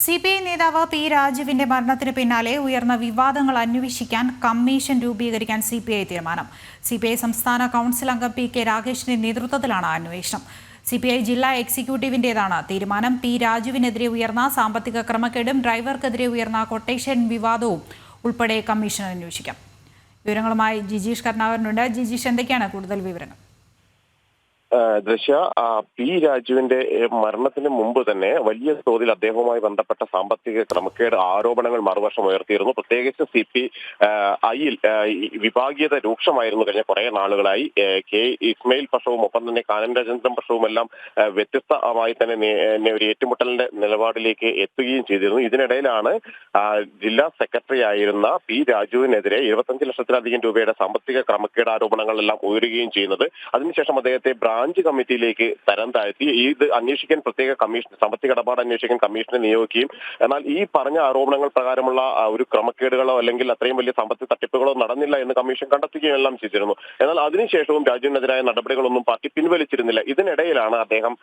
CPI നേതാവ് P രാജുവിന്റെ മരണത്തിന് പിന്നാലെ ഉയർന്ന വിവാദങ്ങൾ അന്വേഷിക്കാൻ കമ്മീഷൻ രൂപീകരിക്കാൻ CPI തീരുമാനം. CPI സംസ്ഥാന കൗൺസിൽ അംഗം PK രാഗേഷിന്റെ നേതൃത്വത്തിലാണ് അന്വേഷണം. CPI ജില്ലാ എക്സിക്യൂട്ടീവിന്റേതാണ് തീരുമാനം. പി രാജുവിനെതിരെ ഉയർന്ന സാമ്പത്തിക ക്രമക്കേടും ഡ്രൈവർക്കെതിരെ ഉയർന്ന കൊട്ടേഷൻ വിവാദവും ഉൾപ്പെടെ കമ്മീഷൻ അന്വേഷിക്കാം. വിവരങ്ങളുമായി ജിജീഷ് കർണാകരനുണ്ട്. ജിജീഷ്, എന്തൊക്കെയാണ് കൂടുതൽ വിവരങ്ങൾ? ദൃശ്യ, പി രാജുവിന്റെ മരണത്തിന് മുമ്പ് തന്നെ വലിയ തോതിൽ അദ്ദേഹവുമായി ബന്ധപ്പെട്ട സാമ്പത്തിക ക്രമക്കേട് ആരോപണങ്ങൾ മറുവർഷം ഉയർത്തിയിരുന്നു. പ്രത്യേകിച്ച് CPI വിഭാഗീയത രൂക്ഷമായിരുന്നു കഴിഞ്ഞ കുറെ നാളുകളായി. K ഇസ്മയിൽ പക്ഷവും ഒപ്പം തന്നെ കാനം രാജേന്ദ്രൻ പക്ഷവും എല്ലാം വ്യത്യസ്തമായി തന്നെ ഒരു ഏറ്റുമുട്ടലിന്റെ നിലപാടിലേക്ക് എത്തുകയും ചെയ്തിരുന്നു. ഇതിനിടയിലാണ് ജില്ലാ സെക്രട്ടറി ആയിരുന്ന പി രാജുവിനെതിരെ 25 ലക്ഷത്തിലധികം രൂപയുടെ സാമ്പത്തിക ക്രമക്കേട് ആരോപണങ്ങളെല്ലാം ഉയരുകയും ചെയ്യുന്നത്. അതിനുശേഷം അദ്ദേഹത്തെ ബ്രാഞ്ച് കമ്മിറ്റിയിലേക്ക് തരം താഴ്ത്തി ഇത് അന്വേഷിക്കാൻ പ്രത്യേക കമ്മീഷൻ, സാമ്പത്തിക ഇടപാട് അന്വേഷിക്കാൻ കമ്മീഷനെ നിയോഗിക്കുകയും, എന്നാൽ ഈ പറഞ്ഞ ആരോപണങ്ങൾ പ്രകാരമുള്ള ഒരു ക്രമക്കേടുകളോ അല്ലെങ്കിൽ അത്രയും വലിയ സാമ്പത്തിക തട്ടിപ്പുകളോ നടന്നില്ല എന്ന് കമ്മീഷൻ കണ്ടെത്തുകയും എല്ലാം ചെയ്തിരുന്നു. എന്നാൽ അതിനുശേഷവും രാജുവിനെതിരായ നടപടികളൊന്നും പാർട്ടി പിൻവലിച്ചിരുന്നില്ല. ഇതിനിടയിലാണ് അദ്ദേഹം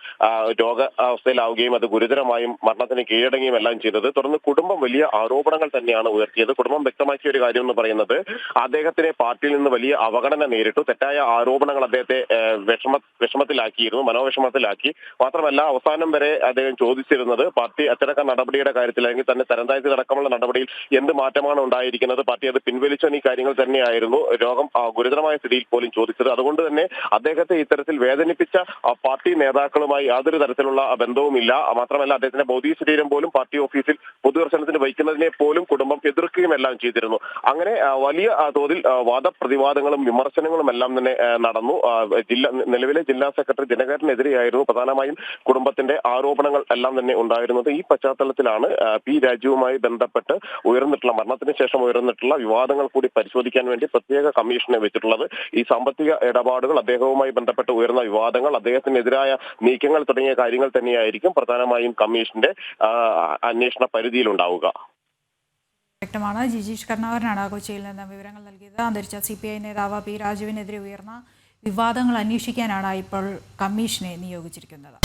രോഗാവസ്ഥയിലാവുകയും അത് ഗുരുതരമായും മരണത്തിന് കീഴടങ്ങുകയും എല്ലാം ചെയ്തത്. തുടർന്ന് കുടുംബം വലിയ ആരോപണങ്ങൾ തന്നെയാണ് ഉയർത്തിയത്. കുടുംബം വ്യക്തമാക്കിയ ഒരു കാര്യം എന്ന് പറയുന്നത് അദ്ദേഹത്തിനെ പാർട്ടിയിൽ നിന്ന് വലിയ അവഗണന നേരിട്ടു, തെറ്റായ ആരോപണങ്ങൾ അദ്ദേഹത്തെ വിഷമത്തിലാക്കിയിരുന്നു, മനോവിഷമത്തിലാക്കി. മാത്രമല്ല അവസാനം വരെ അദ്ദേഹം ചോദിച്ചിരുന്നത് പാർട്ടി അച്ചടക്ക നടപടിയുടെ കാര്യത്തിൽ അല്ലെങ്കിൽ തന്നെ തരംതാഴ്ത്തി അടക്കമുള്ള നടപടിയിൽ എന്ത് മാറ്റമാണ് ഉണ്ടായിരിക്കുന്നത്, പാർട്ടി അത് പിൻവലിച്ച ഈ കാര്യങ്ങൾ തന്നെയായിരുന്നു രോഗം ഗുരുതരമായ സ്ഥിതിയിൽ പോലും ചോദിച്ചത്. അതുകൊണ്ട് തന്നെ അദ്ദേഹത്തെ ഇത്തരത്തിൽ വേദനിപ്പിച്ച പാർട്ടി നേതാക്കളുമായി യാതൊരു തരത്തിലുള്ള ബന്ധവുമില്ല. മാത്രമല്ല അദ്ദേഹത്തിന്റെ ഭൗതിക ശരീരം പോലും പാർട്ടി ഓഫീസിൽ പൊതുദർശനത്തിന് വയ്ക്കുന്നതിനെ പോലും കുടുംബം എതിർക്കുകയും എല്ലാം ചെയ്തിരുന്നു. അങ്ങനെ വലിയ തോതിൽ വാദപ്രതിവാദങ്ങളും വിമർശനങ്ങളും എല്ലാം തന്നെ നടന്നു. നിലവിലെ ജില്ലാ സെക്രട്ടറി ദിനകരനെതിരെയായിരുന്നു പ്രധാനമായും കുടുംബത്തിന്റെ ആരോപണങ്ങൾ എല്ലാം തന്നെ ഉണ്ടായിരുന്നത്. ഈ പശ്ചാത്തലത്തിലാണ് പി രാജുവുമായി ബന്ധപ്പെട്ട് മരണത്തിന് ശേഷം ഉയർന്നിട്ടുള്ള വിവാദങ്ങൾ കൂടി പരിശോധിക്കാൻ വേണ്ടി പ്രത്യേക കമ്മീഷനെ വെച്ചിട്ടുള്ളത്. ഈ സാമ്പത്തിക ഇടപാടുകൾ, അദ്ദേഹവുമായി ബന്ധപ്പെട്ട് ഉയർന്ന വിവാദങ്ങൾ, അദ്ദേഹത്തിനെതിരായ നീക്കങ്ങൾ തുടങ്ങിയ കാര്യങ്ങൾ തന്നെയായിരിക്കും പ്രധാനമായും കമ്മീഷന്റെ അന്വേഷണ പരിധിയിലുണ്ടാവുക. വ്യക്തമാണ്. ജിജീഷ് കർണാകരനാണ് കൊച്ചിയിൽ നിന്ന് വിവരങ്ങൾ നൽകിയത്. അന്തരിച്ച CPI നേതാവ് പി രാജുവിനെതിരെ ഉയർന്ന വിവാദങ്ങൾ അന്വേഷിക്കാനാണ് ഇപ്പോൾ കമ്മീഷനെ നിയോഗിച്ചിരിക്കുന്നത്.